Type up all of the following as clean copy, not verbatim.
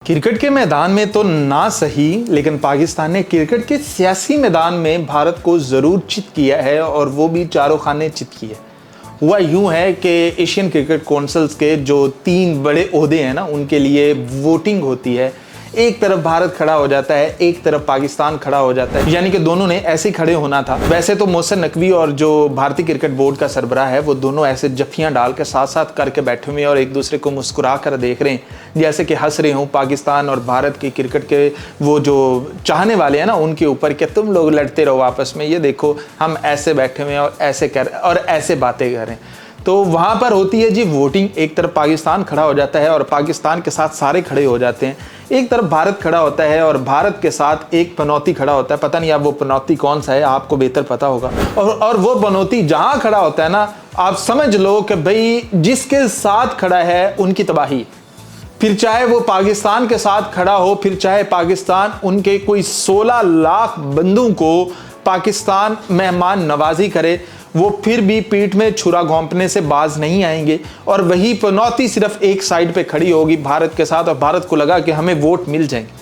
Cricket के मैदान में तो ना सही, लेकिन पाकिस्तान ने क्रिकेट के सियासी मैदान में भारत को ज़रूर चित किया है और वो भी चारों खाने चित किए। हुआ यूँ है कि एशियन क्रिकेट काउंसिल्स के जो 3 बड़े ओहदे हैं ना, उनके लिए वोटिंग होती है। एक तरफ भारत खड़ा हो जाता है, एक तरफ पाकिस्तान खड़ा हो जाता है, यानी कि दोनों ने ऐसे खड़े होना था। वैसे तो मोहसिन नकवी और जो भारतीय क्रिकेट बोर्ड का सरबराह है, वो दोनों ऐसे जफ्फियां डाल के साथ साथ करके बैठे हुए हैं और एक दूसरे को मुस्कुरा कर देख रहे हैं, जैसे कि हंस रहे हों पाकिस्तान और भारत की क्रिकेट के वो जो चाहने वाले हैं ना, उनके ऊपर कि तुम लोग लड़ते रहो आपस में, ये देखो हम ऐसे बैठे हुए हैं और ऐसे कर और ऐसे बातें कर रहे हैं। तो वहाँ पर होती है जी वोटिंग। एक तरफ पाकिस्तान खड़ा हो जाता है और पाकिस्तान के साथ सारे खड़े हो जाते हैं। एक तरफ भारत खड़ा होता है और भारत के साथ एक पनौती खड़ा होता है। पता नहीं आप वो पनौती कौन सा है, आपको बेहतर पता होगा। और वो पनौती जहाँ खड़ा होता है ना, आप समझ लो कि भाई जिसके साथ खड़ा है उनकी तबाही। फिर चाहे वो पाकिस्तान के साथ खड़ा हो, फिर चाहे पाकिस्तान उनके कोई 16 लाख बंदों को पाकिस्तान मेहमान नवाजी करे, वो फिर भी पीठ में छुरा घोंपने से बाज नहीं आएंगे। और वही पनौती सिर्फ एक साइड पे खड़ी होगी भारत के साथ, और भारत को लगा कि हमें वोट मिल जाएंगे।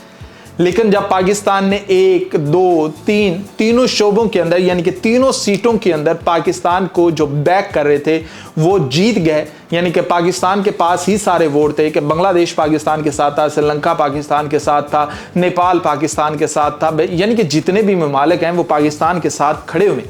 लेकिन जब पाकिस्तान ने 1, 2, 3 तीनों शोबों के अंदर, यानी कि तीनों सीटों के अंदर पाकिस्तान को जो बैक कर रहे थे वो जीत गए, यानी कि पाकिस्तान के पास ही सारे वोट थे कि बांग्लादेश पाकिस्तान के साथ था, श्रीलंका पाकिस्तान के साथ था, नेपाल पाकिस्तान के साथ था, यानी कि जितने भी ममालिक हैं वो पाकिस्तान के साथ खड़े हुए।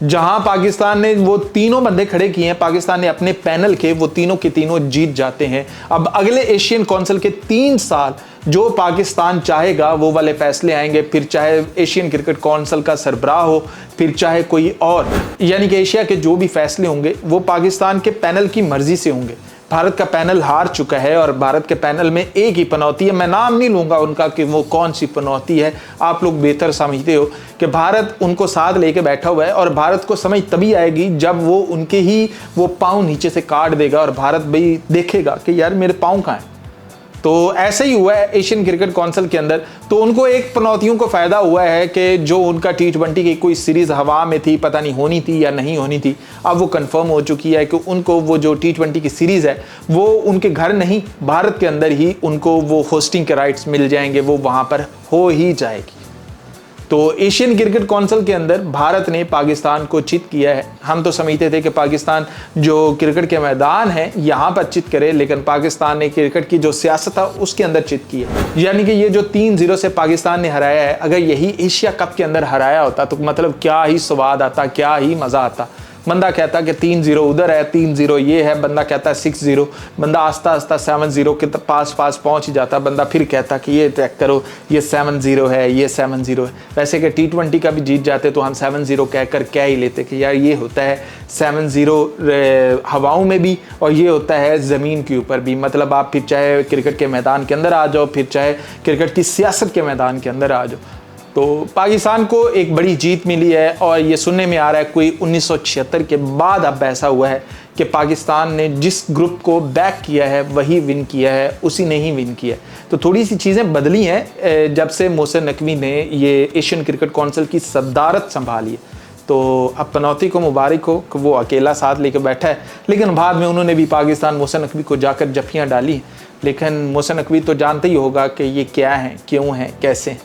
जहां पाकिस्तान ने वो तीनों बंदे खड़े किए हैं, पाकिस्तान ने अपने पैनल के वो तीनों के तीनों जीत जाते हैं। अब अगले एशियन काउंसिल के 3 साल जो पाकिस्तान चाहेगा वो वाले फैसले आएंगे, फिर चाहे एशियन क्रिकेट काउंसिल का सरबराह हो, फिर चाहे कोई और, यानी कि एशिया के जो भी फैसले होंगे वो पाकिस्तान के पैनल की मर्जी से होंगे। भारत का पैनल हार चुका है और भारत के पैनल में एक ही पनौती है। मैं नाम नहीं लूंगा उनका कि वो कौन सी पनौती है, आप लोग बेहतर समझते हो कि भारत उनको साथ लेके बैठा हुआ है। और भारत को समझ तभी आएगी जब वो उनके ही वो पाँव नीचे से काट देगा और भारत भाई देखेगा कि यार मेरे पाँव कहाँ हैं। तो ऐसे ही हुआ है एशियन क्रिकेट काउंसिल के अंदर। तो उनको एक पनौतियों को फ़ायदा हुआ है कि जो उनका T20 की कोई सीरीज़ हवा में थी, पता नहीं होनी थी या नहीं होनी थी, अब वो कंफर्म हो चुकी है कि उनको वो जो T20 की सीरीज़ है वो उनके घर नहीं, भारत के अंदर ही उनको वो होस्टिंग के राइट्स मिल जाएंगे, वो वहाँ पर हो ही जाएगी। तो एशियन क्रिकेट काउंसिल के अंदर भारत ने पाकिस्तान को चित किया है। हम तो समझते थे कि पाकिस्तान जो क्रिकेट के मैदान है यहाँ पर चित करे, लेकिन पाकिस्तान ने क्रिकेट की जो सियासत है उसके अंदर चित किया। यानी कि ये जो 3-0 से पाकिस्तान ने हराया है, अगर यही एशिया कप के अंदर हराया होता तो मतलब क्या ही स्वाद आता, क्या ही मज़ा आता। बंदा कहता कि 3-0 उधर है, 3-0 ये है, बंदा कहता है 6-0, बंदा आस्ता आस्ता 7-0 के पास पहुंच ही जाता। बंदा फिर कहता कि ये ट्रैक करो, ये 7-0 है, ये 7-0 है। वैसे कि T20 का भी जीत जाते तो हम 7-0 कहकर कह ही लेते कि यार ये होता है 7-0 हवाओं में भी और ये होता है ज़मीन के ऊपर भी। मतलब आप फिर चाहे क्रिकेट के मैदान के अंदर आ जाओ, फिर चाहे क्रिकेट की सियासत के मैदान के अंदर आ जाओ। तो पाकिस्तान को एक बड़ी जीत मिली है और ये सुनने में आ रहा है कोई 1976 के बाद अब ऐसा हुआ है कि पाकिस्तान ने जिस ग्रुप को बैक किया है वही विन किया है, उसी ने ही विन किया है। तो थोड़ी सी चीज़ें बदली हैं जब से मोहसिन नकवी ने ये एशियन क्रिकेट काउंसिल की सदारत संभाली है। तो अब पनौती को मुबारक हो कि वो अकेला साथ लेकर बैठा है, लेकिन बाद में उन्होंने भी पाकिस्तान मोहसिन नकवी को जाकर जफ्फियाँ डाली। लेकिन मोहसिन नकवी तो जानते ही होगा कि ये क्या है, क्यों है, कैसे।